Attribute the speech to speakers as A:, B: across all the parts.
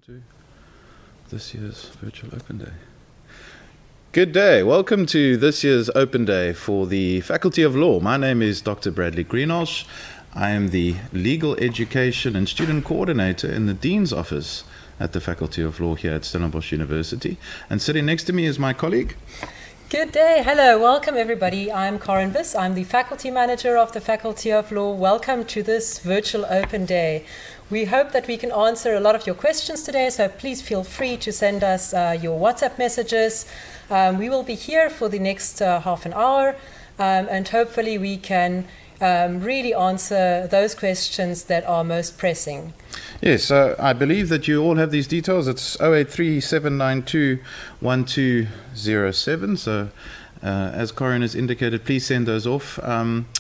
A: To this year's Virtual Open Day. Good day. Welcome to this year's Open Day for the Faculty of Law. My name is Dr. Bradley Greenhalgh. I am the Legal Education and Student Coordinator in the Dean's Office at the Faculty of Law here at Stellenbosch University. And sitting next to me is my colleague.
B: Good day. Hello. Welcome, everybody. I'm Corin Biss. I'm the Faculty Manager of the Faculty of Law. Welcome to this Virtual Open Day. We hope that we can answer a lot of your questions today, so please feel free to send us your WhatsApp messages. We will be here for the next half an hour, and hopefully we can really answer those questions that are most pressing.
A: Yes, I believe that you all have these details. It's 083 792 1207. So as Corin has indicated, please send those off.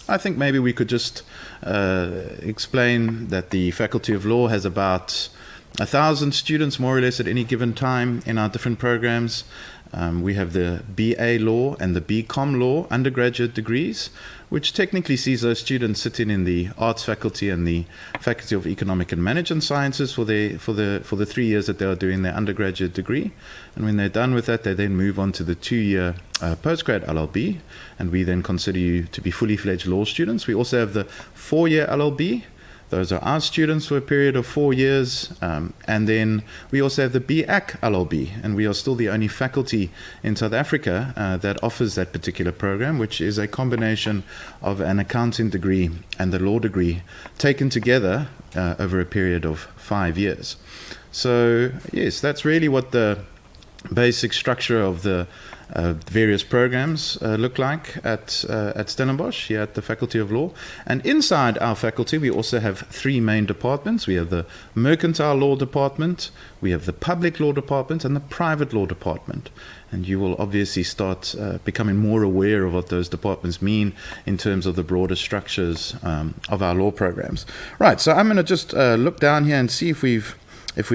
A: I think maybe we could just explain that the Faculty of Law has about 1,000 students more or less at any given time in our different programs. We have the BA Law and the BCom Law undergraduate degrees, which technically sees those students sitting in the Arts Faculty and the Faculty of Economic and Management Sciences for the 3 years that they are doing their undergraduate degree. And when they're done with that, they then move on to the 2-year postgrad LLB, and we then consider you to be fully fledged law students. We also have the 4-year LLB. Those are our students for a period of 4 years. And then we also have the BAc LLB, and we are still the only faculty in South Africa that offers that particular program, which is a combination of an accounting degree and the law degree taken together over a period of 5 years. So yes, that's really what the basic structure of the various programs look like at Stellenbosch here at the Faculty of Law. And inside our faculty we also have 3 main departments. We have the Mercantile Law Department, we have the Public Law Department, and the Private Law Department. And you will obviously start becoming more aware of what those departments mean in terms of the broader structures of our law programs. Right, so I'm going to just look down here and see if we've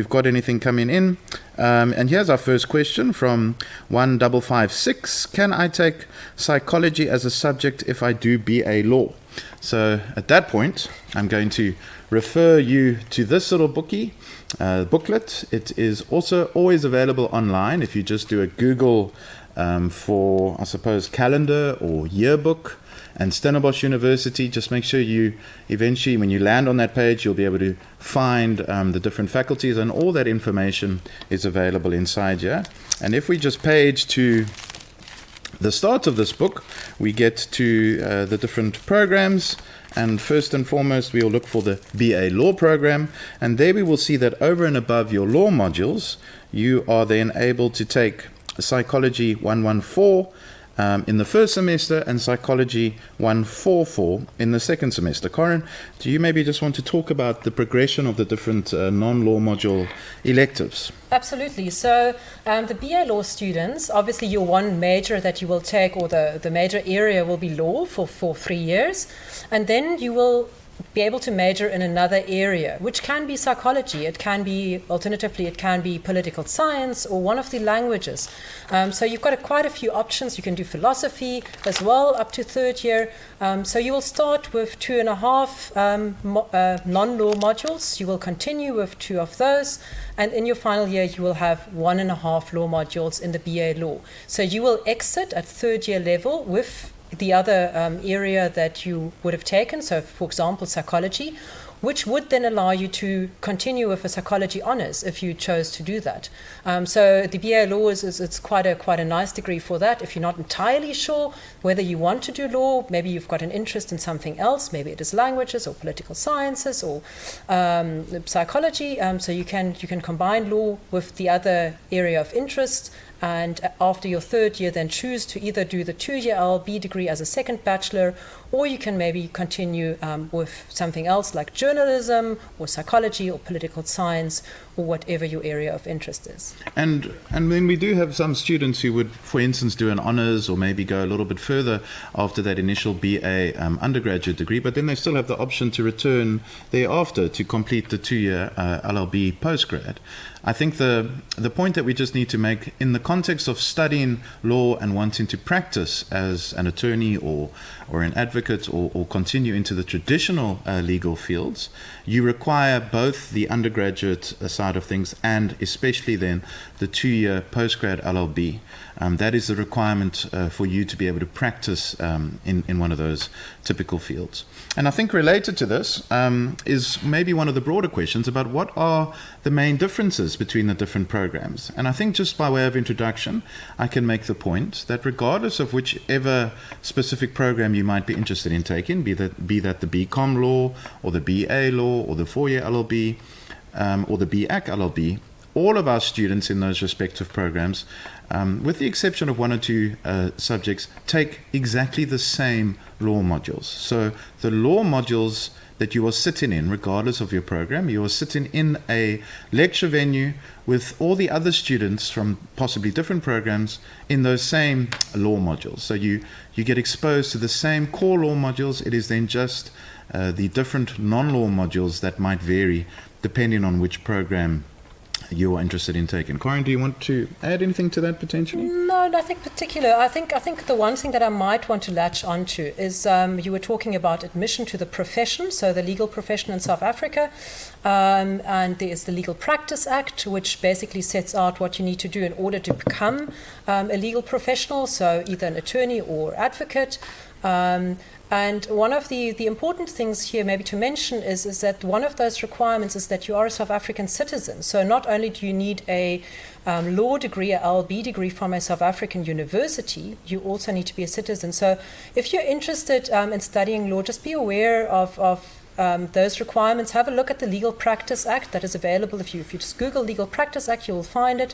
A: got anything coming in. And here's our first question from 1556. Can I take psychology as a subject if I do BA Law? So at that point, I'm going to refer you to this little booklet. It is also always available online. If you just do a Google for, I suppose, calendar or yearbook and Stellenbosch University, just make sure you eventually, when you land on that page, you'll be able to find the different faculties, and all that information is available inside here. And if we just page to the start of this book, we get to the different programs. And first and foremost, we'll look for the BA Law program. And there we will see that over and above your law modules, you are then able to take Psychology 114 in the first semester and Psychology 144 in the second semester. Corin, do you maybe just want to talk about the progression of the different non-law module electives?
B: Absolutely. So the BA Law students, obviously your one major that you will take, or the major area will be law for 3 years. And then you will be able to major in another area, which can be psychology, it can be, alternatively, it can be political science or one of the languages. So you've got quite a few options. You can do philosophy as well up to 3rd year. So you will start with 2.5 non-law modules. You will continue with 2 of those. And in your final year, you will have 1.5 law modules in the BA Law. So you will exit at 3rd year level with the other area that you would have taken, so for example psychology, which would then allow you to continue with a psychology honours if you chose to do that. So the BA Law is quite a nice degree for that. If you're not entirely sure whether you want to do law, maybe you've got an interest in something else, maybe it is languages or political sciences or psychology, so you can combine law with the other area of interest. And after your 3rd year, then choose to either do the 2-year LLB degree as a second bachelor, or you can maybe continue with something else like journalism or psychology or political science or whatever your area of interest is.
A: And then we do have some students who would, for instance, do an honours or maybe go a little bit further after that initial BA undergraduate degree, but then they still have the option to return thereafter to complete the 2-year LLB postgrad. I think the point that we just need to make in the context of studying law and wanting to practice as an attorney or an advocate or continue into the traditional legal fields, you require both the undergraduate side of things and especially then the 2-year postgrad LLB. That is the requirement for you to be able to practice in one of those typical fields. And I think related to this is maybe one of the broader questions about what are the main differences between the different programs. And I think just by way of introduction, I can make the point that regardless of whichever specific program you might be interested in taking, be that the BCom law or the BA law or the 4-year LLB or the BAC LLB, all of our students in those respective programs, with the exception of 1 or 2 subjects, take exactly the same law modules. So the law modules that you are sitting in, regardless of your program, you are sitting in a lecture venue with all the other students from possibly different programs in those same law modules. So you get exposed to the same core law modules. It is then just the different non-law modules that might vary depending on which program you are interested in taking. Corinne, do you want to add anything to that potentially?
B: No, nothing particular. I think the one thing that I might want to latch onto is you were talking about admission to the profession, so the legal profession in South Africa, and there is the Legal Practice Act, which basically sets out what you need to do in order to become a legal professional, so either an attorney or advocate. And one of the important things here maybe to mention is that one of those requirements is that you are a South African citizen. So not only do you need a law degree, a LLB degree from a South African university, you also need to be a citizen. So if you're interested in studying law, just be aware of those requirements. Have a look at the Legal Practice Act that is available. If you just Google Legal Practice Act, you will find it.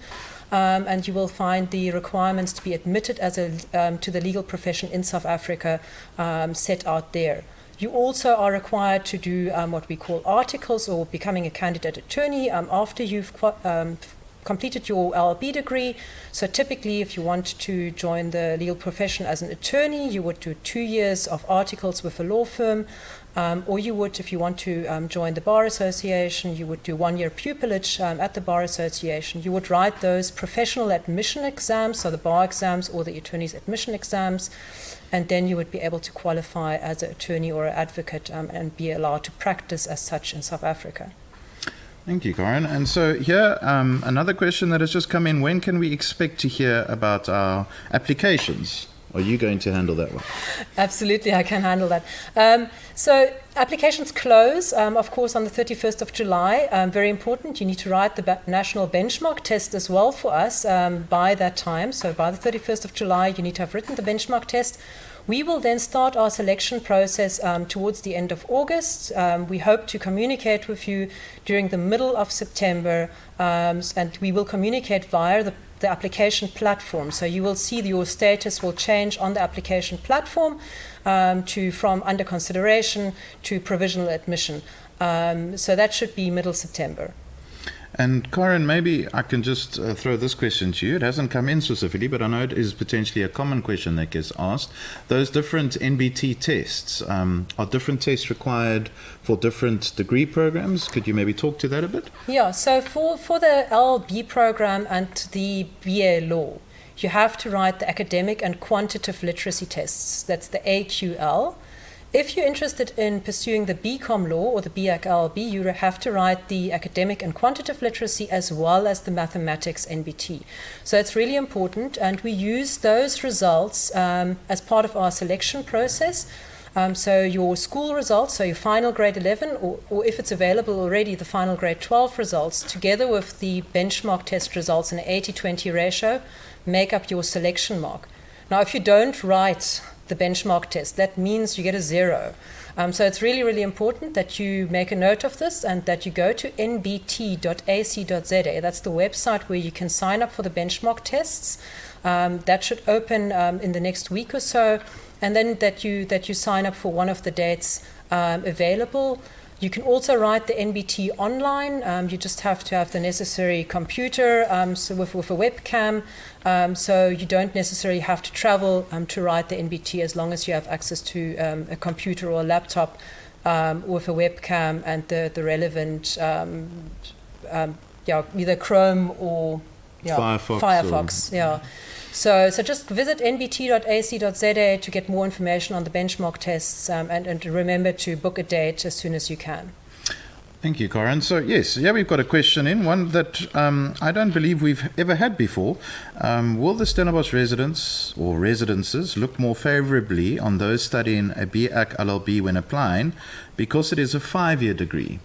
B: And you will find the requirements to be admitted as to the legal profession in South Africa set out there. You also are required to do what we call articles or becoming a candidate attorney after you've completed your LLB degree. So typically, if you want to join the legal profession as an attorney, you would do 2 years of articles with a law firm. Or you would, if you want to join the Bar Association, you would do 1-year pupillage at the Bar Association. You would write those professional admission exams, so the bar exams or the attorney's admission exams, and then you would be able to qualify as an attorney or an advocate and be allowed to practice as such in South Africa.
A: Thank you, Corinne. And so here, another question that has just come in. When can we expect to hear about our applications? Are you going to handle that one?
B: Absolutely, I can handle that. So applications close, of course, on the 31st of July. Very important. You need to write the national benchmark test as well for us by that time. So by the 31st of July, you need to have written the benchmark test. We will then start our selection process towards the end of August. We hope to communicate with you during the middle of September, and we will communicate via the application platform. So you will see your status will change on the application platform from under consideration to provisional admission. So that should be middle September.
A: And Corinne, maybe I can just throw this question to you. It hasn't come in specifically, but I know it is potentially a common question that gets asked. Those different NBT tests, are different tests required for different degree programs? Could you maybe talk to that a bit?
B: Yeah, so for the LLB program and the BA law, you have to write the academic and quantitative literacy tests. That's the AQL. If you're interested in pursuing the BCom law or the BAC LLB, you have to write the academic and quantitative literacy as well as the mathematics NBT. So it's really important, and we use those results as part of our selection process. So your school results, so your final grade 11, or if it's available already, the final grade 12 results, together with the benchmark test results in an 80-20 ratio, make up your selection mark. Now, if you don't write the benchmark test, that means you get a 0. So it's really, really important that you make a note of this and that you go to nbt.ac.za. That's the website where you can sign up for the benchmark tests. That should open in the next week or so, and then that you sign up for one of the dates available. You can also write the NBT online. You just have to have the necessary computer so with a webcam. So you don't necessarily have to travel to write the NBT as long as you have access to a computer or a laptop with a webcam and the relevant, either Chrome or Firefox, yeah. So just visit nbt.ac.za to get more information on the benchmark tests, and remember to book a date as soon as you can.
A: Thank you, Corin. So, yes, we've got a question in, one that I don't believe we've ever had before. Will the Stellenbosch residents or residences look more favorably on those studying a BAc LLB when applying because it is a 5-year degree?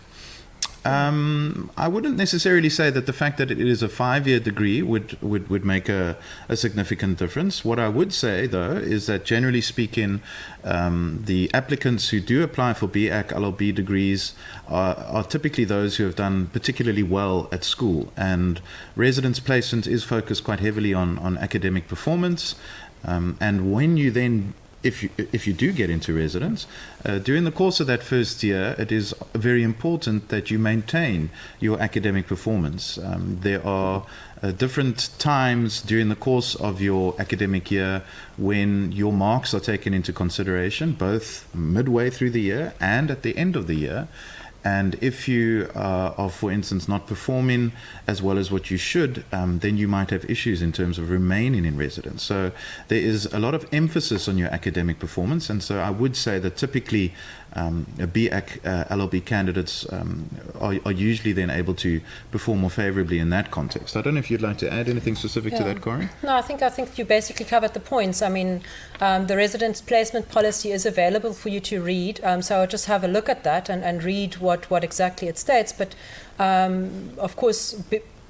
A: I wouldn't necessarily say that the fact that it is a 5-year degree would make a significant difference. What I would say, though, is that generally speaking, the applicants who do apply for BAc LLB degrees are typically those who have done particularly well at school, and residence placement is focused quite heavily on academic performance. And when you then if you do get into residence, during the course of that first year, it is very important that you maintain your academic performance. There are different times during the course of your academic year when your marks are taken into consideration, both midway through the year and at the end of the year. And if you are, for instance, not performing as well as what you should, then you might have issues in terms of remaining in residence. So there is a lot of emphasis on your academic performance. And so I would say that typically BAc LLB candidates are usually then able to perform more favorably in that context. I don't know if you'd like to add anything specific to that, Corin?
B: No, I think you basically covered the points. I mean, the residence placement policy is available for you to read. So just have a look at that and read what exactly it states. But of course,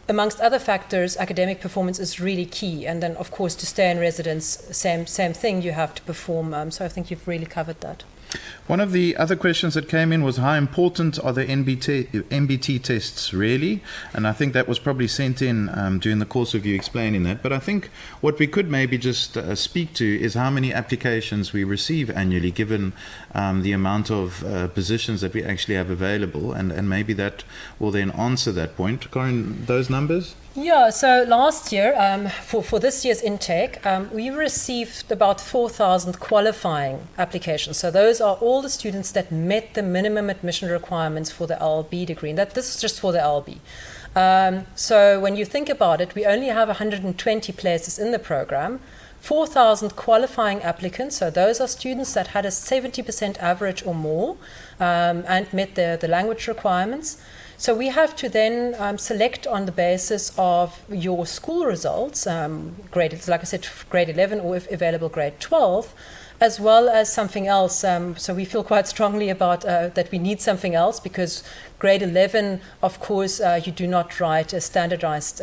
B: amongst other factors, academic performance is really key. And then, of course, to stay in residence, same thing, you have to perform. So I think you've really covered that.
A: One of the other questions that came in was how important are the NBT tests really? And I think that was probably sent in during the course of you explaining that. But I think what we could maybe just speak to is how many applications we receive annually, given the amount of positions that we actually have available. And maybe that will then answer that point. Corin, those numbers?
B: Yeah, so last year, for this year's intake, we received about 4,000 qualifying applications. So those are all the students that met the minimum admission requirements for the LLB degree. And this is just for the LLB. So when you think about it, we only have 120 places in the program. 4,000 qualifying applicants, so those are students that had a 70% average or more and met the language requirements. So we have to then select on the basis of your school results, like I said, grade 11 or if available grade 12, as well as something else. So we feel quite strongly about that we need something else because grade 11, of course, you do not write a standardized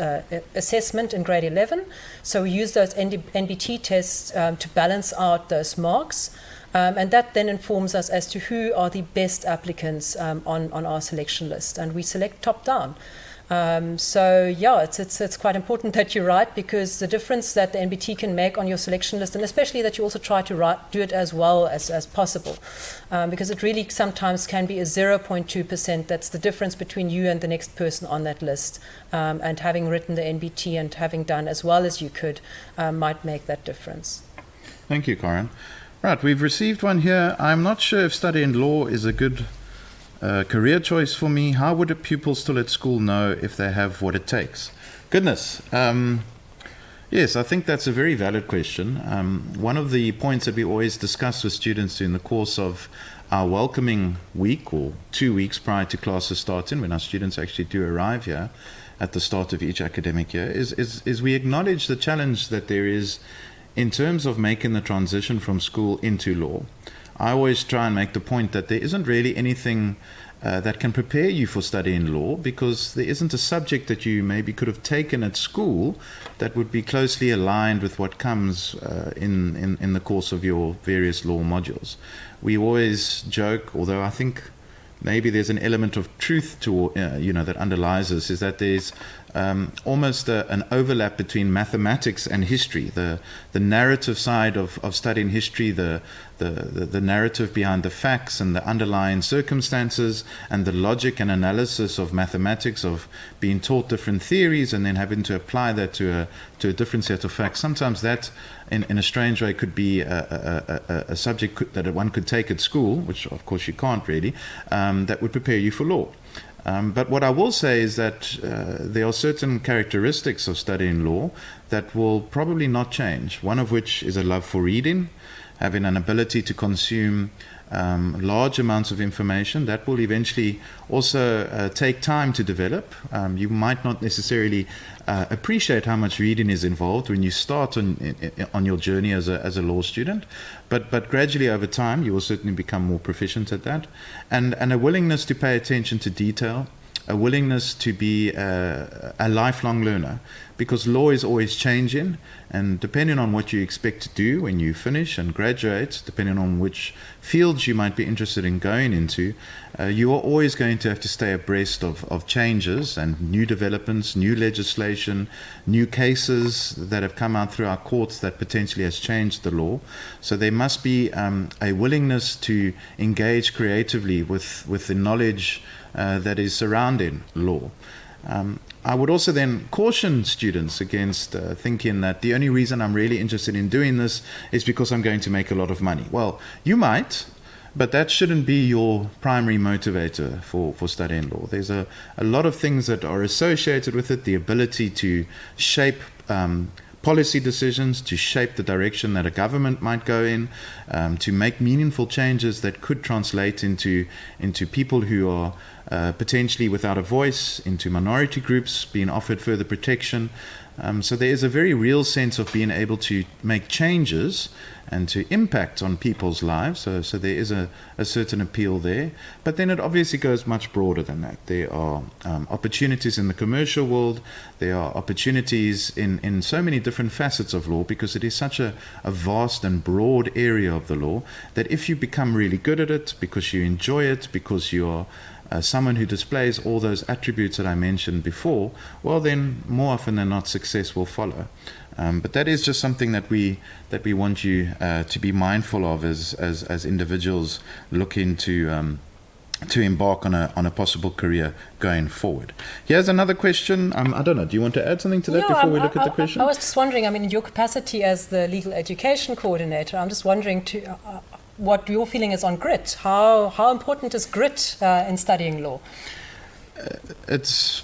B: assessment in grade 11. So we use those NBT tests to balance out those marks. And that then informs us as to who are the best applicants on our selection list. And we select top down. So yeah, it's quite important that you write, because the difference that the NBT can make on your selection list, and especially that you also try to do it as well as possible, because it really sometimes can be a 0.2%. That's the difference between you and the next person on that list. And having written the NBT and having done as well as you could might make that difference.
A: Thank you, Corin. Right, we've received one here. I'm not sure if studying law is a good career choice for me. How would a pupil still at school know if they have what it takes? Goodness. Yes, I think that's a very valid question. One of the points that we always discuss with students in the course of our welcoming week or 2 weeks prior to classes starting, when our students actually do arrive here at the start of each academic year, is we acknowledge the challenge that there is in terms of making the transition from school into law. I always try and make the point that there isn't really anything that can prepare you for studying law, because there isn't a subject that you maybe could have taken at school that would be closely aligned with what comes in the course of your various law modules. We always joke, although I think maybe there's an element of truth to that underlies this, is that there's almost an overlap between mathematics and history. The narrative side of studying history, the narrative behind the facts and the underlying circumstances, and the logic and analysis of mathematics, of being taught different theories and then having to apply that to a different set of facts. Sometimes that, in a strange way, could be a subject that one could take at school, which of course you can't really, that would prepare you for law. But what I will say is that there are certain characteristics of studying law that will probably not change. One of which is a love for reading, having an ability to consume large amounts of information that will eventually also take time to develop. You might not necessarily appreciate how much reading is involved when you start on your journey as a law student, but gradually over time you will certainly become more proficient at that, and a willingness to pay attention to detail, a willingness to be a lifelong learner, because law is always changing, and depending on what you expect to do when you finish and graduate, depending on which fields you might be interested in going into, you are always going to have to stay abreast of changes and new developments, new legislation, new cases that have come out through our courts that potentially has changed the law. So there must be a willingness to engage creatively with the knowledge that is surrounding law. I would also then caution students against thinking that the only reason I'm really interested in doing this is because I'm going to make a lot of money. Well, you might, but that shouldn't be your primary motivator for studying law. There's a lot of things that are associated with it, the ability to shape policy decisions, to shape the direction that a government might go in, to make meaningful changes that could translate into people who are potentially without a voice, into minority groups being offered further protection. So there is a very real sense of being able to make changes and to impact on people's lives. So there is a certain appeal there. But then it obviously goes much broader than that. There are opportunities in the commercial world. There are opportunities in so many different facets of law, because it is such a vast and broad area of the law that if you become really good at it, because you enjoy it, because you are someone who displays all those attributes that I mentioned before, well then more often than not success will follow. But that is just something that we want you to be mindful of as individuals looking to embark on a possible career going forward. Here's another question. I don't know, do you want to add something to that before we look at the question?
B: I was just wondering, I mean, in your capacity as the legal education coordinator, I'm just wondering what your feeling is on grit. How important is grit in studying law?
A: It's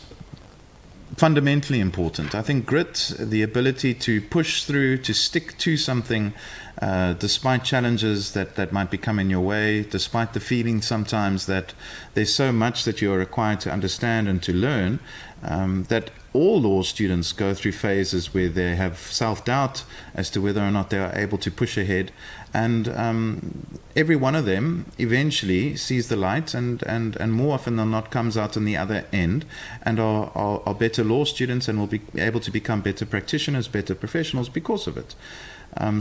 A: fundamentally important. I think grit, the ability to push through, to stick to something despite challenges that might be coming your way, despite the feeling sometimes that there's so much that you're required to understand and to learn, that all law students go through phases where they have self-doubt as to whether or not they are able to push ahead. And every one of them eventually sees the light and more often than not comes out on the other end and are better law students and will be able to become better practitioners, better professionals because of it.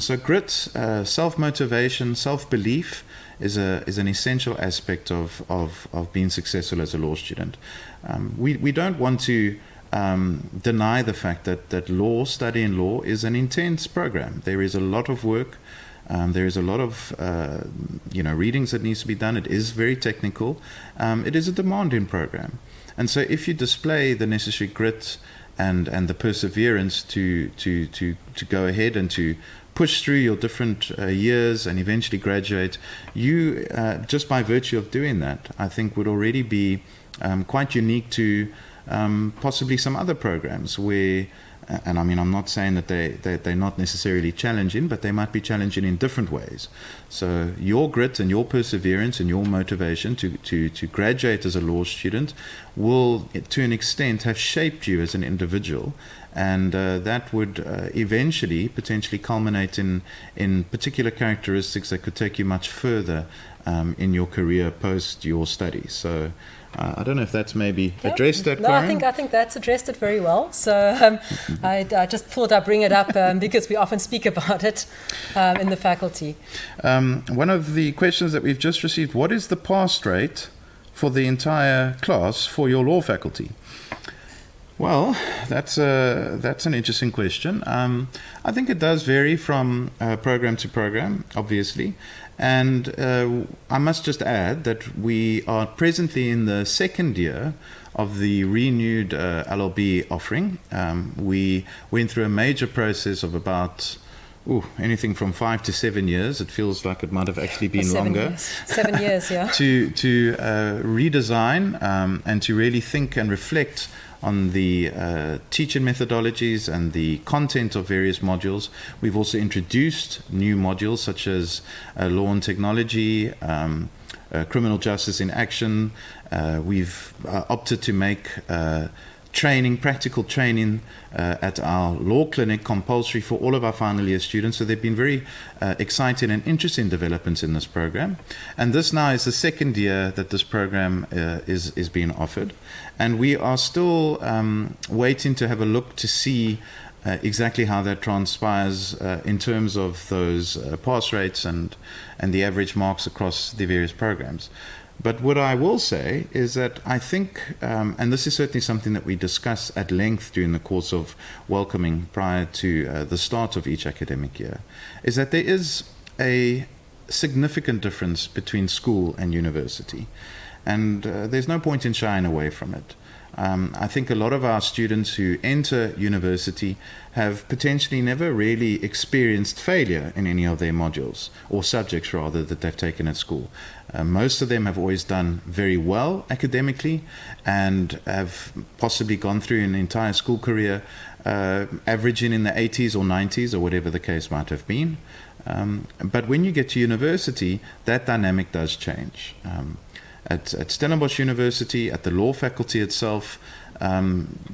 A: So grit, self-motivation, self-belief is an essential aspect of being successful as a law student. We don't want to deny the fact that studying law is an intense program. There is a lot of work. There is a lot of readings that needs to be done. It is very technical. It is a demanding program, and so if you display the necessary grit and the perseverance to go ahead and to push through your different years and eventually graduate, you just by virtue of doing that, I think would already be quite unique to possibly some other programs where. And I mean, I'm not saying that they're not necessarily challenging, but they might be challenging in different ways. So your grit and your perseverance and your motivation to graduate as a law student will, to an extent, have shaped you as an individual. And that would eventually potentially culminate in particular characteristics that could take you much further in your career post your studies. So I don't know if that's maybe addressed that.
B: No, I think that's addressed it very well. So I just thought I'd bring it up because we often speak about it in the faculty.
A: One of the questions that we've just received: what is the pass rate for the entire class for your law faculty? Well, that's an interesting question. I think it does vary from program to program, obviously. And I must just add that we are presently in the second year of the renewed LLB offering. We went through a major process of about anything from 5 to 7 years. It feels like it might have actually been
B: 7
A: longer.
B: years. 7 years, yeah.
A: to redesign and to really think and reflect on the teaching methodologies and the content of various modules. We've also introduced new modules such as law and technology, criminal justice in action. We've opted to make practical training at our law clinic compulsory for all of our final year students. So they've been very exciting and interesting developments in this program. And this now is the second year that this program is being offered. And we are still waiting to have a look to see exactly how that transpires in terms of those pass rates and the average marks across the various programs. But what I will say is that I think, and this is certainly something that we discuss at length during the course of welcoming prior to the start of each academic year, is that there is a significant difference between school and university. And there's no point in shying away from it. I think a lot of our students who enter university have potentially never really experienced failure in any of their modules, or subjects rather, that they've taken at school. Most of them have always done very well academically and have possibly gone through an entire school career averaging in the 80s or 90s or whatever the case might have been. But when you get to university, that dynamic does change. At Stellenbosch University, at the law faculty itself,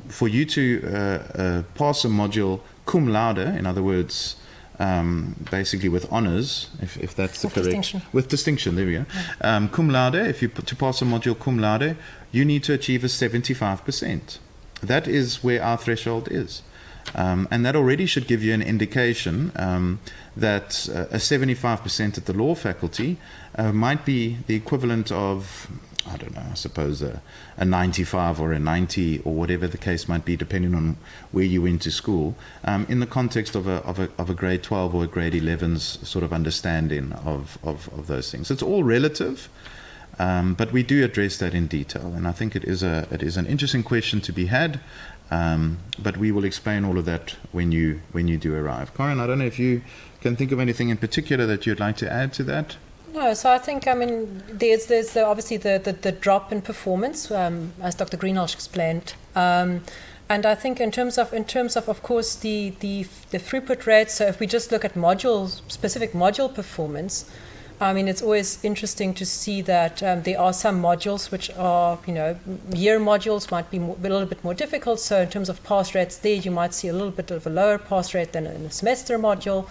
A: for you to pass a module cum laude, in other words, basically with honors, if that's the correct...
B: Distinction.
A: With distinction, there we go. Cum laude, to pass a module cum laude, you need to achieve a 75%. That is where our threshold is. And that already should give you an indication that a 75% at the law faculty might be the equivalent of, I don't know, I suppose a 95 or a 90 or whatever the case might be, depending on where you went to school, in the context of a grade 12 or a grade 11's sort of understanding of those things. It's all relative. But we do address that in detail, and I think it is an interesting question to be had. But we will explain all of that when you do arrive. Corinne, I don't know if you can think of anything in particular that you'd like to add to that.
B: No, so I think, there's obviously the drop in performance, as Dr. Greenhalgh explained. And I think in terms of course, the throughput rate, so if we just look at specific module performance, it's always interesting to see that there are some modules which are, year modules might be a little bit more difficult. So in terms of pass rates there, you might see a little bit of a lower pass rate than in a semester module.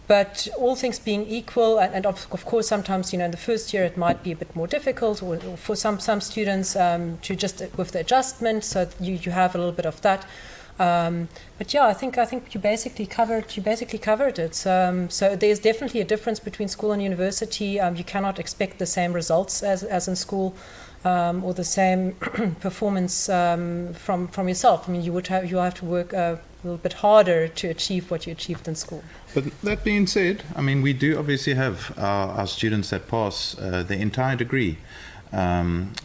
B: But all things being equal, and of course sometimes, in the first year it might be a bit more difficult, or for some students to just with the adjustment, so you have a little bit of that. But yeah, I think you basically covered it. So there's definitely a difference between school and university. You cannot expect the same results as in school, or the same performance from yourself. You have to work a little bit harder to achieve what you achieved in school.
A: But that being said, we do obviously have our students that pass the entire degree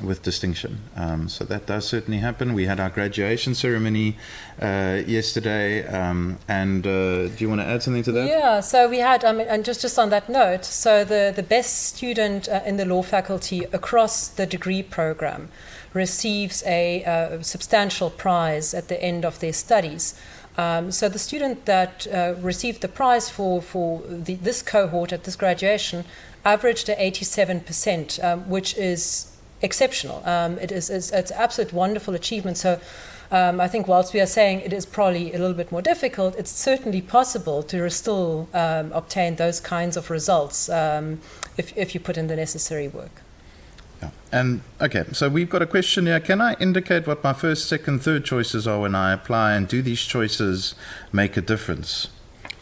A: with distinction. So that does certainly happen. We had our graduation ceremony yesterday. And do you want to add something to that?
B: Yeah, so we had, and just on that note, so the best student in the law faculty across the degree program receives a substantial prize at the end of their studies. So the student that received the prize for this cohort at this graduation averaged at 87%, which is exceptional. It's an absolute wonderful achievement. So I think whilst we are saying it is probably a little bit more difficult, it's certainly possible to still obtain those kinds of results if you put in the necessary work.
A: Yeah. And okay, so we've got a question here. Can I indicate what my first, second, third choices are when I apply, and do these choices make a difference?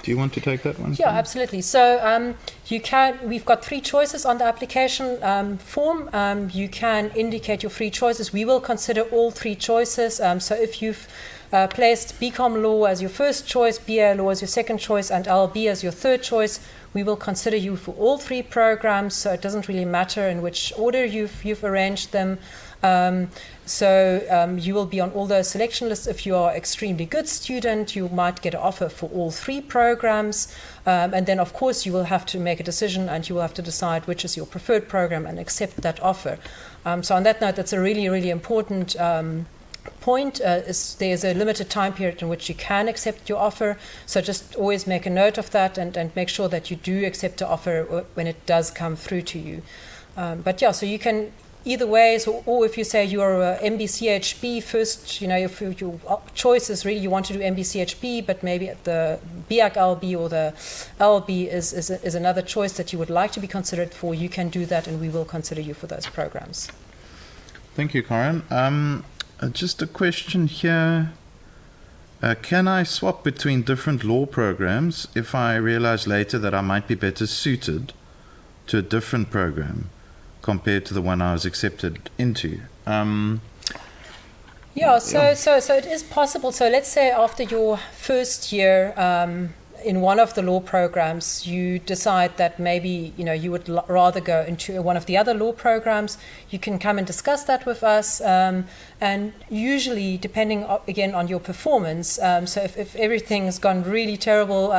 A: Do you want to take that one?
B: Yeah, absolutely. So we've got 3 choices on the application form. You can indicate your 3 choices. We will consider all 3 choices. So if you've placed BCom Law as your first choice, BA Law as your second choice, and LLB as your third choice, we will consider you for all 3 programs, so it doesn't really matter in which order you've arranged them. You will be on all those selection lists. If you are an extremely good student, you might get an offer for all 3 programs. And then, of course, you will have to make a decision, and you will have to decide which is your preferred program and accept that offer. So on that note, that's a really, really important point. There's a limited time period in which you can accept your offer. So just always make a note of that, and make sure that you do accept the offer when it does come through to you. So you can either way, or if you say you are a MBCHB first, if your choice is really you want to do MBCHB, but maybe the BIAC LB or the LB is another choice that you would like to be considered for, you can do that, and we will consider you for those programs.
A: Thank you, Karen. Just a question here. Can I swap between different law programs if I realize later that I might be better suited to a different program compared to the one I was accepted into? So
B: it is possible. So let's say after your first year in one of the law programs, you decide that maybe you would rather go into one of the other law programs. You can come and discuss that with us, and usually depending again on your performance. So if everything's gone really terrible,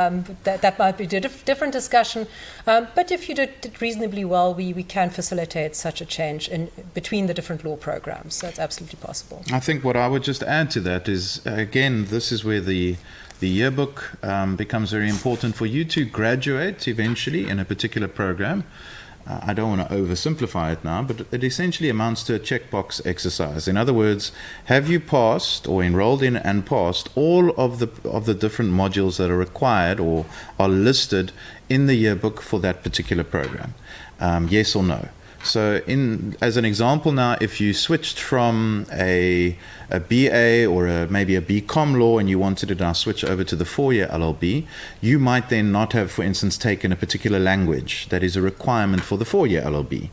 B: that might be a different discussion. But if you did reasonably well, we can facilitate such a change in between the different law programs. That's absolutely possible.
A: I think what I would just add to that is, again, this is where the yearbook becomes very important for you to graduate eventually in a particular program. I don't want to oversimplify it now, but it essentially amounts to a checkbox exercise. In other words, have you passed or enrolled in and passed all of the different modules that are required or are listed in the yearbook for that particular program? Yes or no? So as an example now, if you switched from a BA or maybe a BCom law and you wanted to now switch over to the 4-year LLB, you might then not have, for instance, taken a particular language that is a requirement for the 4-year LLB.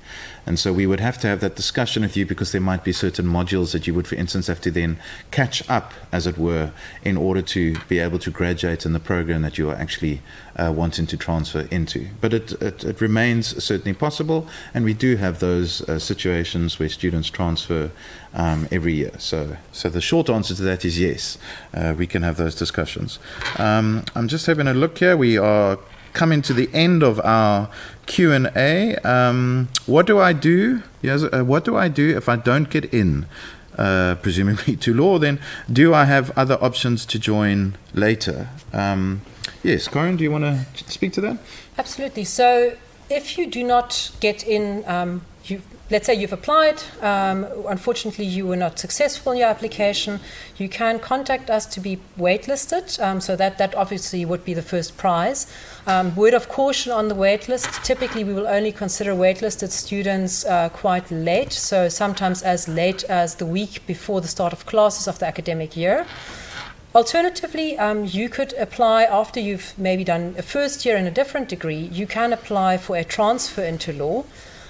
A: And so we would have to have that discussion with you, because there might be certain modules that you would, for instance, have to then catch up, as it were, in order to be able to graduate in the program that you are actually wanting to transfer into. But it remains certainly possible, and we do have those situations where students transfer every year. So the short answer to that is yes, we can have those discussions. I'm just having a look here. We are coming to the end of our Q&A. What do I do? Yes, what do I do if I don't get in, presumably to law? Then do I have other options to join later? Yes, Karen, do you want to speak to that?
B: Absolutely. So if you do not get in, let's say you've applied, unfortunately you were not successful in your application, you can contact us to be waitlisted. So that obviously would be the first prize. Word of caution on the waitlist: typically we will only consider waitlisted students quite late, so sometimes as late as the week before the start of classes of the academic year. Alternatively, you could apply after you've maybe done a first year in a different degree. You can apply for a transfer into law.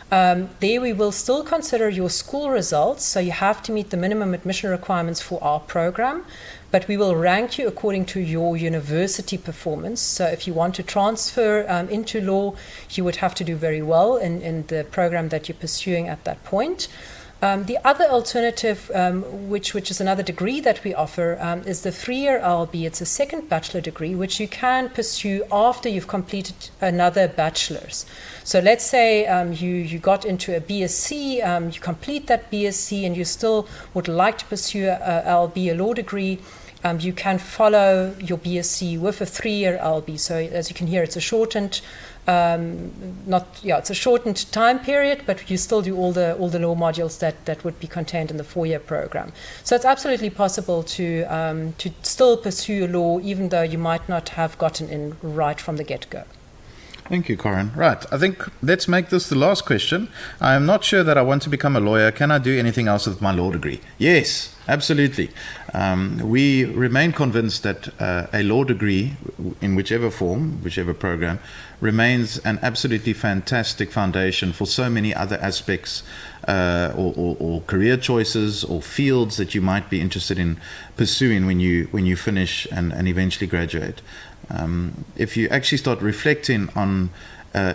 B: There we will still consider your school results, so you have to meet the minimum admission requirements for our program, but we will rank you according to your university performance. So if you want to transfer into law, you would have to do very well in the program that you're pursuing at that point. The other alternative, which is another degree that we offer, is the 3-year LLB. It's a second bachelor degree, which you can pursue after you've completed another bachelor's. So let's say you got into a BSc, you complete that BSc, and you still would like to pursue a LLB, a law degree. You can follow your BSc with a 3-year LLB. So as you can hear, it's a shortened. It's a shortened time period, but you still do all the law modules that would be contained in the 4-year program. So it's absolutely possible to still pursue law, even though you might not have gotten in right from the get-go.
A: Thank you, Corin. Right, I think let's make this the last question. I am not sure that I want to become a lawyer. Can I do anything else with my law degree? Yes, absolutely. We remain convinced that a law degree, in whichever form, whichever program, remains an absolutely fantastic foundation for so many other aspects or career choices or fields that you might be interested in pursuing when you finish and eventually graduate. If you actually start reflecting on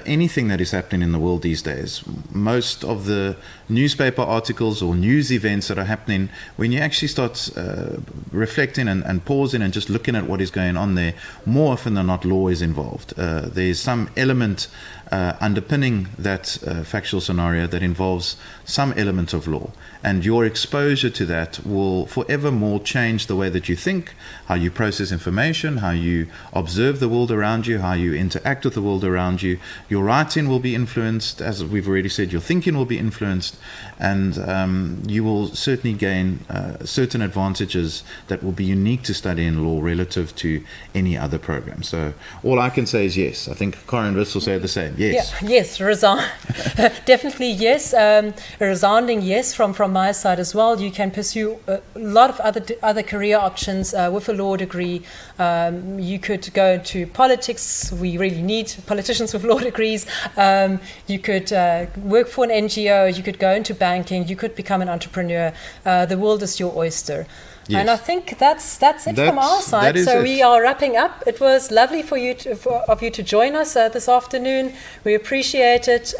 A: anything that is happening in the world these days, most of the newspaper articles or news events that are happening, when you actually start reflecting and pausing and just looking at what is going on there, more often than not law is involved. There is some element underpinning that factual scenario that involves some element of law, and your exposure to that will forevermore change the way that you think, how you process information, how you observe the world around you, how you interact with the world around you. Your writing will be influenced, as we've already said, your thinking will be influenced, and you will certainly gain certain advantages that will be unique to studying law relative to any other program. So all I can say is yes. I think Corin Wist will say the same. Yes.
B: Yeah, yes, definitely yes. A resounding yes from my side as well. You can pursue a lot of other career options with a law degree. You could go into politics. We really need politicians with law degrees. You could work for an NGO. You could go into banking. You could become an entrepreneur. The world is your oyster. Yes. And I think that's it from our side. So we are wrapping up. It was lovely for you to join us this afternoon. We appreciate it.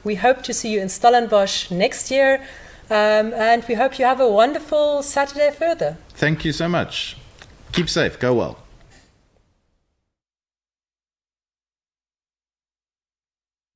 B: We hope to see you in Stellenbosch next year. And we hope you have a wonderful Saturday further.
A: Thank you so much. Keep safe. Go well.